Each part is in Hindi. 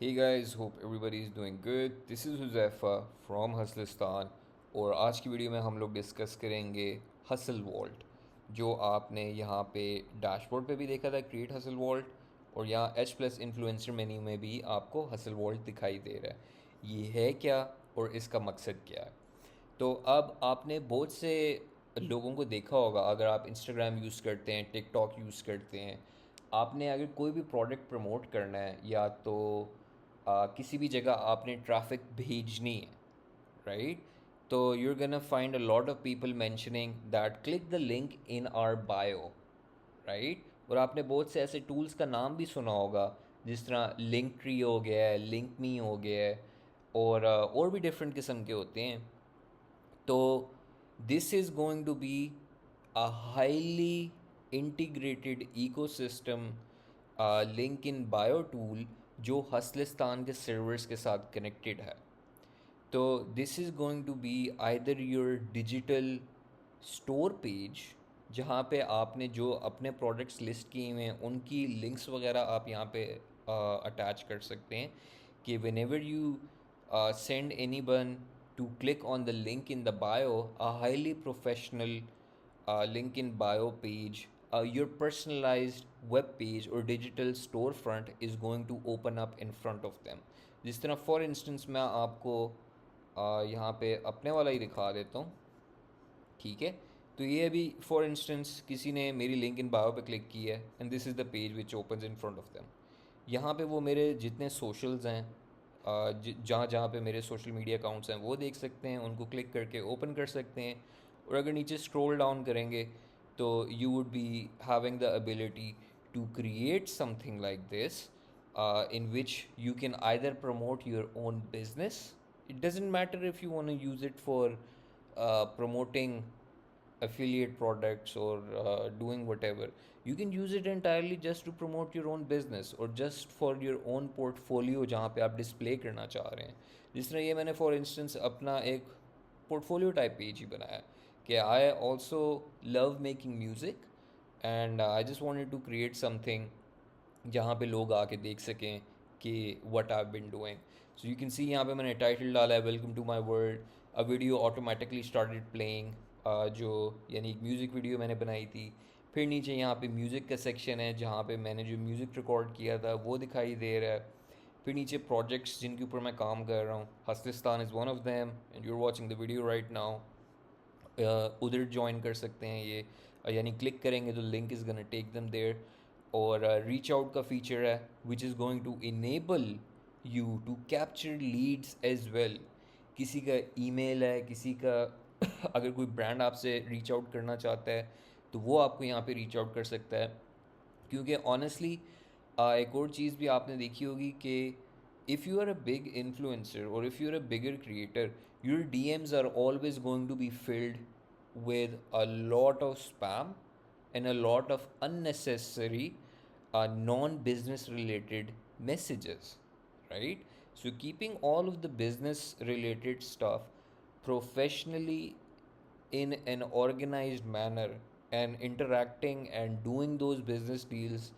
Hey guys, hope everybody is doing good. This is Huzaifa from हसलिस्तान और आज की वीडियो में हम लोग डिस्कस करेंगे हसल वॉल्ट जो आपने यहाँ पे डैशबोर्ड पे भी देखा था क्रिएट हसल वॉल्ट और यहाँ एच प्लस इन्फ्लुएंसर मेन्यू में भी आपको हसल वॉल्ट दिखाई दे रहा है। ये है क्या और इसका मकसद क्या है? तो अब आपने बहुत से लोगों को देखा होगा, अगर आप इंस्टाग्राम यूज़ करते हैं, टिकटॉक यूज़ करते हैं, आपने अगर कोई भी प्रोडक्ट प्रमोट करना है या तो किसी भी जगह आपने ट्रैफिक भेजनी है, राइट? तो you're gonna find a lot of people mentioning that click the link in our bio, right? और आपने बहुत से ऐसे टूल्स का नाम भी सुना होगा, जिस तरह लिंक ट्री हो गया है, लिंक मी हो गया है, और भी डिफरेंट किस्म के होते हैं। तो this is going to be a highly integrated ecosystem link in bio tool जो हसलिस्तान के सर्वर्स के साथ कनेक्टेड है। तो this is going to be either your digital store page, जहाँ पे आपने जो अपने प्रोडक्ट्स लिस्ट किए हुए हैं उनकी लिंक्स वगैरह आप यहाँ पे अटैच कर सकते हैं कि when ever you send anyone to click on the link in the bio, a highly professional link in bio page, your personalized web page or digital storefront is going to open up in front of them. जिस तरह फॉर इंस्टेंस मैं आपको यहाँ पे अपने वाला ही दिखा देता हूँ, ठीक है? तो ये अभी फॉर इंस्टेंस किसी ने मेरी लिंक इन बायो पे क्लिक की है and this is the page which opens in front of them. यहाँ पे वो मेरे जितने सोशल्स हैं, जहाँ जहाँ पे मेरे सोशल मीडिया अकाउंट्स हैं वो देख सकते हैं, उनको क्लिक करके ओपन कर सकते हैं। और अगर नीचे स्क्रॉल डाउन करेंगे तो you would be having the ability to create something like this in which you can either promote your own business. It doesn't matter if you want to use it for promoting affiliate products or doing whatever. You can use it entirely just to promote your own business or just for your own portfolio जहाँ पे आप डिस्प्ले करना चाह रहे हैं। जिस तरह ये मैंने फॉर इंस्टेंस अपना एक पोर्टफोलियो टाइप पेज ही बनाया कि I also love making music and I just wanted to create something जहाँ पे लोग आके देख सकें कि what I been doing. So you can see यहाँ पे मैंने टाइटल डाला है welcome to my world. A video automatically started playing, जो यानी एक म्यूज़िक वीडियो मैंने बनाई थी। फिर नीचे यहाँ पे म्यूज़िक का सेक्शन है जहाँ पे मैंने जो म्यूज़िक रिकॉर्ड किया था वो दिखाई दे रहा है। फिर नीचे प्रोजेक्ट्स जिनके ऊपर मैं काम कर रहा हूँ, Hustlistan is one of them and you are watching the video right now. उधर ज्वाइन कर सकते हैं ये, यानी क्लिक करेंगे तो link is gonna take them there. और रीच आउट का फीचर है which is going to enable you to capture leads as well. किसी का ईमेल है, किसी का अगर कोई ब्रांड आपसे रीच आउट करना चाहता है तो वो आपको यहाँ पे रीच आउट कर सकता है। क्योंकि ऑनेस्टली एक और चीज़ भी आपने देखी होगी कि if you are a big influencer or if you're a bigger creator, your DMs are always going to be filled with a lot of spam and a lot of unnecessary non-business related messages, right? So keeping all of the business related stuff professionally in an organized manner and interacting and doing those business deals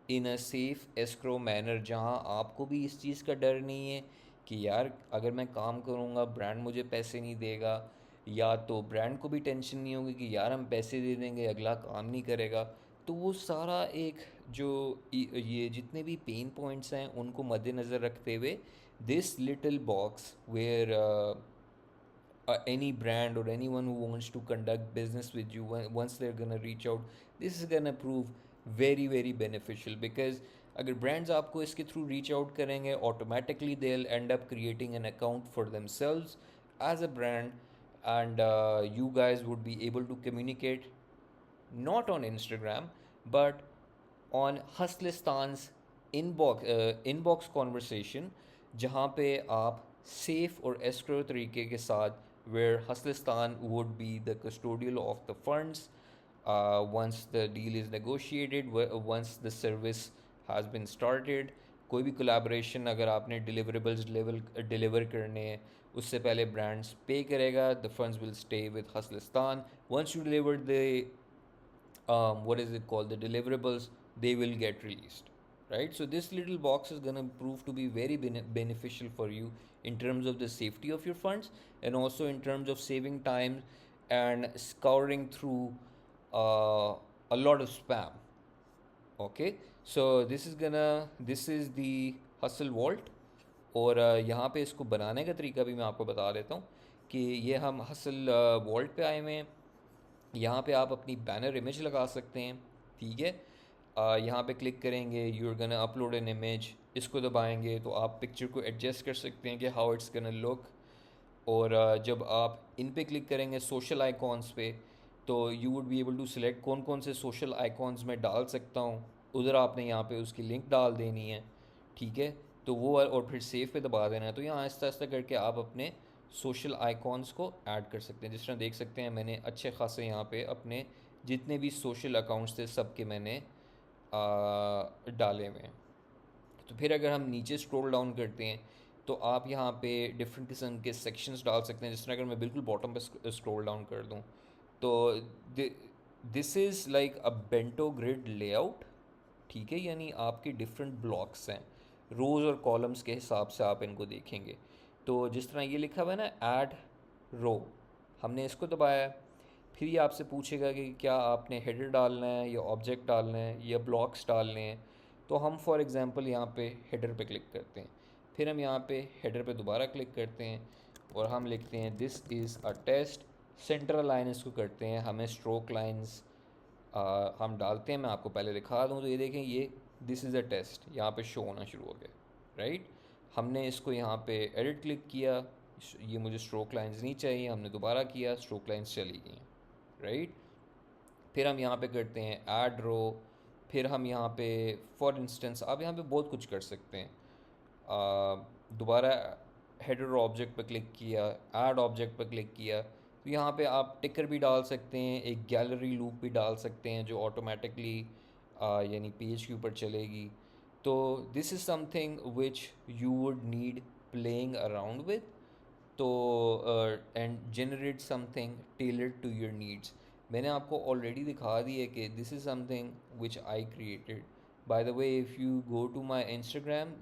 in a safe escrow manner, जहाँ आपको भी इस चीज़ का डर नहीं है कि यार अगर मैं काम करूँगा ब्रांड मुझे पैसे नहीं देगा, या तो ब्रांड को भी टेंशन नहीं होगी कि यार हम पैसे दे देंगे अगला काम नहीं करेगा। तो वो सारा एक जो ये जितने भी पेन पॉइंट्स हैं उनको मद्देनज़र रखते हुए this little box where any brand or anyone who wants to conduct business with you, once they're gonna reach out, this is gonna prove very very beneficial because अगर brands आपको इसके through reach out करेंगे automatically they'll end up creating an account for themselves as a brand, and you guys would be able to communicate not on Instagram but on Hustlistan's inbox conversation, जहाँ पे आप सेफ और एस्क्रो तरीके के साथ where Hustlistan would be the custodial of the funds once the deal is negotiated, once the service has been started। कोई भी कोलैबोरेशन अगर आपने डिलीवरेबल्स डिलीवर करने हैं उससे पहले ब्रांड्स पे करेगा, the funds will stay with Hustlistan. Once you deliver the what is it called, the deliverables, they will get released, right? So this little box is going to prove to be very beneficial for you in terms of the safety of your funds, and also in terms of saving time and scouring through uh, a lot of spam. Okay, so this is the hustle vault. और यहाँ पे इसको बनाने का तरीका भी मैं आपको बता देता हूँ कि ये हम हसल वॉल्ट पे आए हुए हैं. यहाँ पे आप अपनी बैनर इमेज लगा सकते हैं. ठीक है, यहाँ पे क्लिक करेंगे, you are gonna upload an image. इसको दबाएंगे तो आप पिक्चर को एडजस्ट कर सकते हैं कि हाउ इट्स गना लुक. और जब आप इन पे क्लिक करेंगे सोशल आइकॉन्स पे, तो you would be able to select कौन कौन से सोशल आइकॉन्स मैं डाल सकता हूँ. उधर आपने यहाँ पे उसकी लिंक डाल देनी है. ठीक है, तो वो और फिर सेव पे दबा देना है. तो यहाँ आहिस्ता आहिस्ता करके आप अपने सोशल आइकॉन्स को ऐड कर सकते हैं. जिस तरह देख सकते हैं मैंने अच्छे खासे यहाँ पे अपने जितने भी सोशल अकाउंट्स थे सब के मैंने डाले हुए हैं. तो फिर अगर हम नीचे स्क्रॉल डाउन करते हैं तो आप यहाँ पे डिफरेंट किस्म के सेक्शंस डाल सकते हैं. जिस तरह अगर मैं बिल्कुल बॉटम पे स्क्रॉल डाउन कर दूँ तो this is like a bento grid layout. ठीक है, यानी आपके डिफरेंट ब्लॉक्स हैं, रोज़ और कॉलम्स के हिसाब से आप इनको देखेंगे. तो जिस तरह ये लिखा हुआ है ना, ऐड रो, हमने इसको दबाया. फिर ये आपसे पूछेगा कि क्या आपने हेडर डालना है या ऑब्जेक्ट डालना है या ब्लॉक्स डालने हैं. तो हम फॉर एग्ज़ाम्पल यहाँ पे हेडर पे क्लिक करते हैं. फिर हम यहाँ पे हेडर पे दोबारा क्लिक करते हैं और हम लिखते हैं this is a test. Central line इसको करते हैं, हमें स्ट्रोक लाइंस हम डालते हैं. मैं आपको पहले दिखा दूँ तो ये देखें, ये दिस इज़ अ टेस्ट यहाँ पे शो होना शुरू हो गया. राइट, हमने इसको यहाँ पे एडिट क्लिक किया, ये मुझे स्ट्रोक लाइंस नहीं चाहिए, हमने दोबारा किया, स्ट्रोक लाइंस चली गई. राइट, फिर हम यहाँ पे करते हैं ऐड रो. फिर हम यहाँ पे फॉर इंस्टेंस आप यहाँ पे बहुत कुछ कर सकते हैं. दोबारा हेडर ऑब्जेक्ट पर क्लिक किया, ऐड ऑब्जेक्ट पर क्लिक किया, तो यहाँ पे आप टिकर भी डाल सकते हैं, एक गैलरी लूप भी डाल सकते हैं जो ऑटोमेटिकली यानी पेज के ऊपर चलेगी. तो this is something which you would need playing around with. तो and generate something tailored to your needs. मैंने आपको ऑलरेडी दिखा दी है कि this is something which I created. By the way, if you go to my Instagram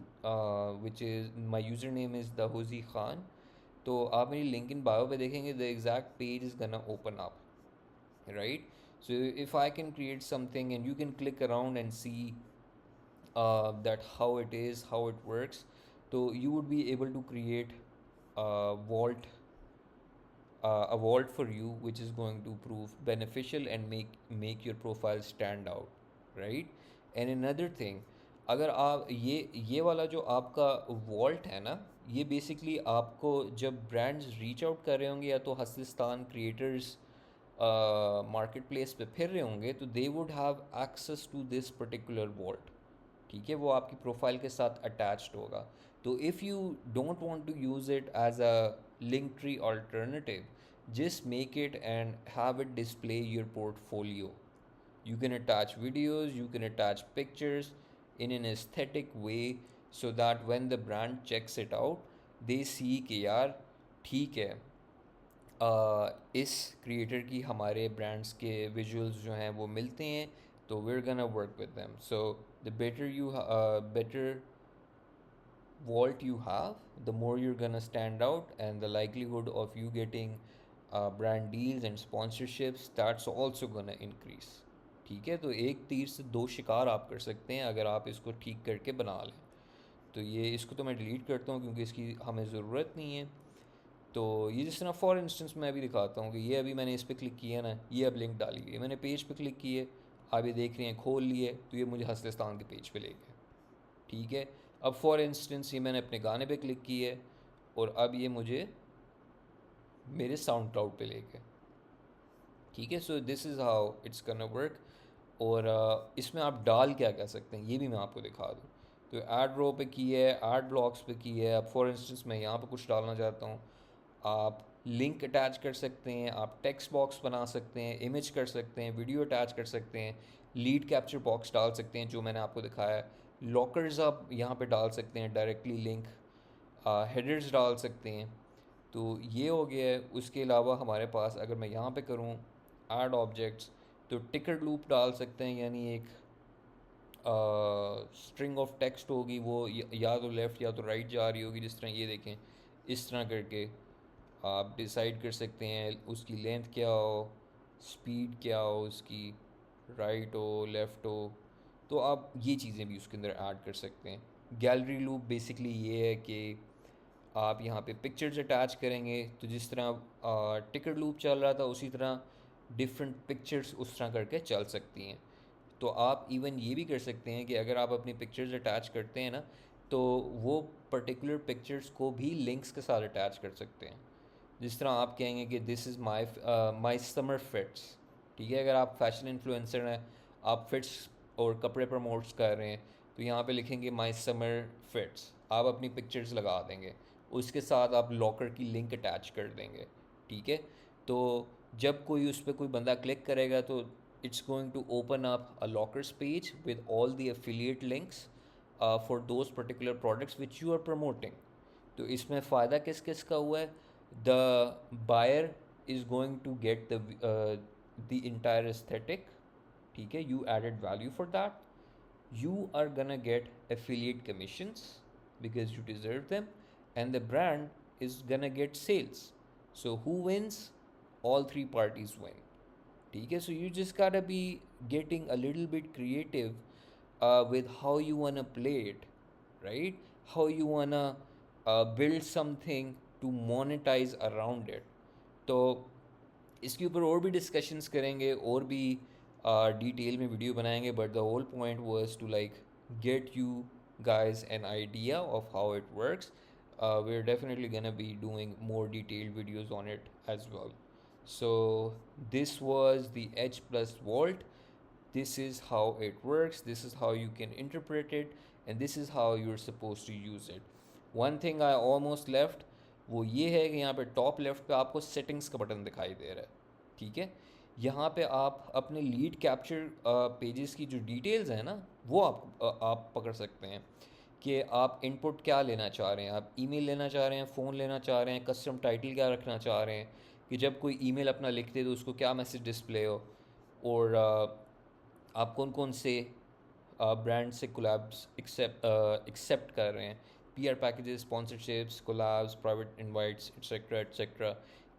which is my user name is Dahozi Khan, तो आप मेरी लिंक इन बायो पे देखेंगे, the exact page is gonna open up. Right, so if I can create something and you can click around and see that how it is, how it works, so you would be able to create vault a vault for you which is going to prove beneficial and make your profile stand out. Right, and another thing, अगर आप ये वाला जो आपका वॉल्ट है ना, ये बेसिकली आपको जब ब्रांड्स रीच आउट कर रहे होंगे या तो हसिस्तान क्रिएटर्स मार्केट प्लेस पे फिर रहे होंगे, तो they would have access to this particular vault. ठीक है, वो आपकी प्रोफाइल के साथ अटैच्ड होगा. तो if you don't want to use it as a Linktree alternative, just make it and have it display your portfolio. You can attach videos, you can attach pictures in an aesthetic way so that when the brand checks it out, they see कि यार ठीक है, इस क्रिएटर की हमारे ब्रांड्स के विजुअल्स जो हैं वो मिलते हैं, तो we're gonna work with them. So the better vault you have, the more you're gonna stand out, and the likelihood of you getting brand deals and sponsorships, that's also gonna increase. ठीक है, तो एक तीर से दो शिकार आप कर सकते हैं अगर आप इसको ठीक करके बना लें. तो ये इसको तो मैं डिलीट करता हूँ क्योंकि इसकी हमें ज़रूरत नहीं है. तो ये जिस तरह फॉर इंस्टेंस मैं अभी दिखाता हूँ कि ये अभी मैंने इस पर क्लिक किया ना, ये अब लिंक डाली है, मैंने पेज पे क्लिक किए, आप ये देख रहे हैं खोल लिए, तो ये मुझे हसलिस्तान के पेज पे ले गए. ठीक है, अब फॉर इंस्टेंस ये मैंने अपने गाने पे क्लिक की है और अब ये मुझे मेरे साउंड क्लाउड पे ले गए. ठीक है, so this is how it's gonna work. और इसमें आप डाल क्या कह सकते हैं ये भी मैं आपको दिखा दूँ. तो ऐड रो पे की है, ऐड ब्लॉक्स पे की है. अब फॉर इंस्टेंस मैं यहाँ पे कुछ डालना चाहता हूँ, आप लिंक अटैच कर सकते हैं, आप टेक्स्ट बॉक्स बना सकते हैं, इमेज कर सकते हैं, वीडियो अटैच कर सकते हैं, लीड कैप्चर बॉक्स डाल सकते हैं जो मैंने आपको दिखाया है, लॉकर्स आप यहाँ पे डाल सकते हैं डायरेक्टली लिंक, हेडर्स डाल सकते हैं. तो ये हो गया है. उसके अलावा हमारे पास अगर मैं यहाँ पे करूँ ऐड ऑब्जेक्ट्स, तो टिकट लूप डाल सकते हैं, यानी एक स्ट्रिंग ऑफ टेक्स्ट होगी, वो या तो लेफ़्ट या तो राइट जा रही होगी, जिस तरह ये देखें, इस तरह करके आप डिसाइड कर सकते हैं उसकी लेंथ क्या हो, स्पीड क्या हो उसकी, राइट हो लेफ़्ट हो। तो आप ये चीज़ें भी उसके अंदर ऐड कर सकते हैं। गैलरी लूप बेसिकली ये है कि आप यहाँ पे पिक्चर्स अटैच करेंगे, तो जिस तरह टिकट लूप चल रहा था उसी तरह डिफरेंट पिक्चर्स उस तरह करके चल सकती हैं। तो आप इवन ये भी कर सकते हैं कि अगर आप अपनी पिक्चर्स अटैच करते हैं ना, तो वो पर्टिकुलर पिक्चर्स को भी लिंक्स के साथ अटैच कर सकते हैं। जिस तरह आप कहेंगे कि this is my summer fits, ठीक है, अगर आप फैशन इन्फ्लुएंसर हैं, आप फिट्स और कपड़े प्रमोट्स कर रहे हैं, तो यहाँ पे लिखेंगे माई समर फिट्स, आप अपनी पिक्चर्स लगा देंगे, उसके साथ आप लॉकर की लिंक अटैच कर देंगे, ठीक है। तो जब कोई उस पर कोई बंदा क्लिक करेगा तो it's going to open up a lockers page with all the affiliate links for those particular products which you are promoting. तो इसमें फ़ायदा किस किस का हुआ है? The buyer is going to get the entire aesthetic, ठीक है, you added value for that. You are gonna get affiliate commissions because you deserve them, and the brand is gonna get sales. So who wins? All three parties win. ठीक है, so you just gotta be getting a little bit creative with how you wanna play it, right? How you wanna build something to monetize around it. तो इसके ऊपर और भी डिस्कशंस करेंगे और भी डिटेल में वीडियो बनाएंगे, but the whole point was to like get you guys an idea of how it works. We're definitely gonna be doing more detailed videos on it as well. So this was the Edge Plus Vault. This is how it works, this is how you can interpret it, and this is how you're supposed to use it. One thing I almost left, वो ये है कि यहाँ पे टॉप लेफ्ट पे आपको सेटिंग्स का बटन दिखाई दे रहा है, ठीक है। यहाँ पे आप अपने लीड कैप्चर पेजेस की जो डिटेल्स हैं ना, वो आप पकड़ सकते हैं कि आप इनपुट क्या लेना चाह रहे हैं। आप ईमेल लेना चाह रहे हैं, फ़ोन लेना चाह रहे हैं, कस्टम टाइटल क्या रखना चाह रहे हैं कि जब कोई ईमेल अपना लिखते तो उसको क्या मैसेज डिस्प्ले हो, और आप कौन कौन से ब्रांड से कोलैब्स एक्सेप्ट कर रहे हैं, PR packages, sponsorships, collabs, private invites, etcetera etcetera,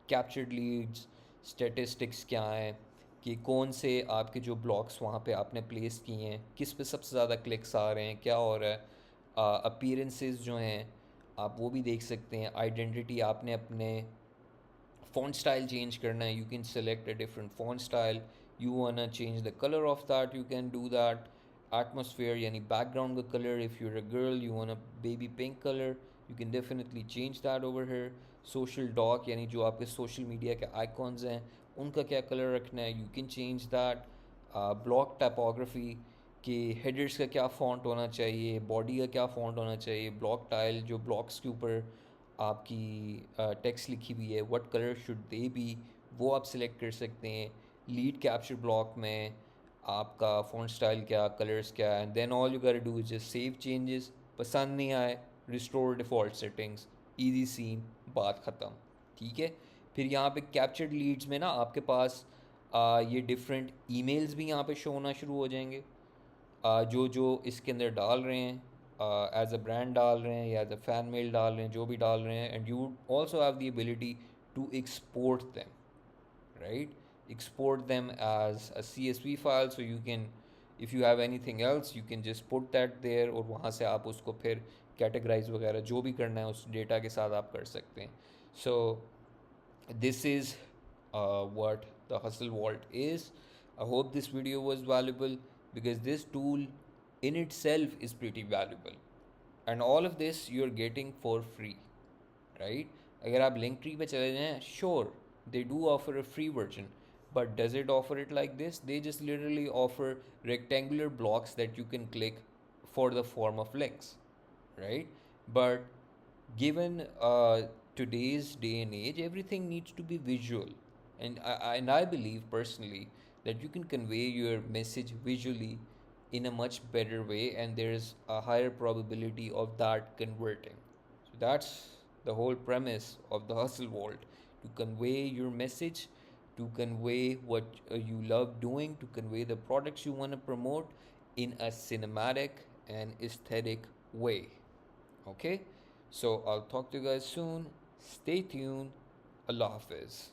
captured leads, statistics क्या हैं कि कौन से आपके जो ब्लॉग्स वहाँ पे आपने प्लेस किए हैं, किस पे सबसे ज़्यादा क्लिक्स आ रहे हैं, क्या हो रहा है, अपीयरेंसेस जो हैं आप वो भी देख सकते हैं। आइडेंटिटी आपने अपने font style change करना है, you can select a different font style. You wanna change the color of that, you can do that. Atmosphere यानी background का color, if you're a girl you want a baby pink color, you can definitely change that over here. Social doc यानी जो आपके social media के icons हैं उनका क्या color रखना है, you can change that. Block typography कि headers का क्या font होना चाहिए, body का क्या font होना चाहिए, block tile जो blocks के ऊपर आपकी टेक्स्ट लिखी हुई है, what colour should they B, वो आप सिलेक्ट कर सकते हैं। लीड कैप्चर ब्लॉक में आपका फ़ॉन्ट स्टाइल क्या, कलर्स क्या, and then all you gotta do is just save changes. पसंद नहीं आए, restore default settings, easy scene, बात ख़त्म, ठीक है। फिर यहाँ पे कैप्चर्ड लीड्स में ना आपके पास ये डिफरेंट ईमेल्स भी यहाँ पे शो होना शुरू हो जाएंगे, जो जो इसके अंदर डाल रहे हैं, एज अ ब्रांड डाल रहे हैं या एज अ फ़ैन मेल डाल रहे हैं, जो भी डाल रहे हैं, and you also have the ability to export them, right? Export them as a CSV file, so you can, if you have anything else you can just put that there, और वहाँ से आप उसको फिर कैटेगराइज वगैरह जो भी करना है उस डेटा के साथ आप कर सकते हैं। सो this is what the Hustle Vault is. I hope this video was valuable because this tool in itself is pretty valuable, and all of this you're getting for free, right? अगर आप लिंक ट्री पे चले जाएं, sure they do offer a free version, but does it offer it like this? They just literally offer rectangular blocks that you can click for the form of links, right? But given today's day and age, everything needs to be visual, and I believe personally that you can convey your message visually in a much better way, and there's a higher probability of that converting. So that's the whole premise of the Hustle Vault, to convey your message, to convey what you love doing, to convey the products you want to promote in a cinematic and aesthetic way. Okay, so I'll talk to you guys soon. Stay tuned. Allah Hafiz.